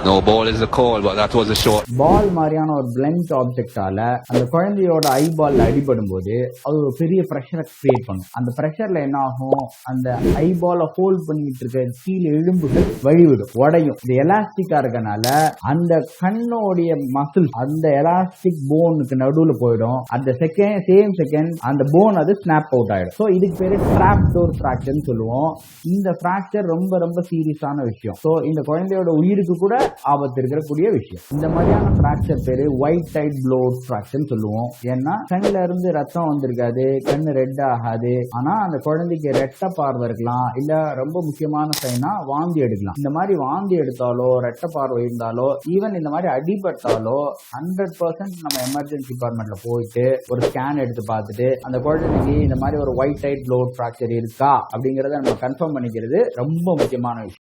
No ball is the call, but that was a shot. பால் மாதிரியான ஒரு blend ஆப்ஜெக்டால அந்த குழந்தையோட ஐபால் அடிபடும் போது அது ஒரு பெரிய ப்ரெஷரை கிரியேட் பண்ணும். அந்த ப்ரெஷர்ல என்ன ஆகும், அந்த ஐபால ஹோல்ட் பண்ணிட்டு இருக்க கீழே எலும்புகள் வழிவிடும், உடையும். இது எலாஸ்டிக்கா இருக்கனால அந்த கண்ணோடைய மசில் அந்த எலாஸ்டிக் போனுக்கு நடுவுல போயிடும். அந்த சேம் செகண்ட் அந்த போன் அது ஸ்னாப் அவுட் ஆயிடும். சோ இதுக்கு பேரு ட்ராப் டோர் ஃபிராக்சர் சொல்லுவோம். இந்த ஃபிராக்சர் ரொம்ப ரொம்ப சீரியஸான விஷயம். சோ இந்த குழந்தையோட உயிருக்கு கூட ஆபத்து இருக்கக்கூடிய விஷயம். இந்த மாதிரியான ஃபிராக்சர் பேரு ஒயிட் டைட் ப்ளோட் ஃபிராக்சர் சொல்லுவோம். ஏன்னா கண்ணுல இருந்து ரத்தம் வந்திருக்காது, கண்ணு ரெட் ஆகாது, ஆனா அந்த குழந்தைக்கு ரெட்ட பார்வை இருக்கலாம், இல்ல ரொம்ப முக்கியமான சைனா வாந்தி எடுக்கலாம். இந்த மாதிரி வாந்தி எடுத்தாலோ ரெட்ட பார்வை இருந்தாலோ ஈவன் இந்த மாதிரி அடிபட்டாலோ 100% நம்ம எமர்ஜென்சி டிபார்ட்மெண்ட்ல போயிட்டு ஒரு ஸ்கேன் எடுத்து பார்த்துட்டு அந்த குழந்தைக்கு இந்த மாதிரி ஒரு ஒயிட் டைட் ப்ளோட் ஃபிராக்சர் இருக்கா அப்படிங்கறத நம்ம கன்ஃபார்ம் பண்ணிக்கிறது ரொம்ப முக்கியமான விஷயம்.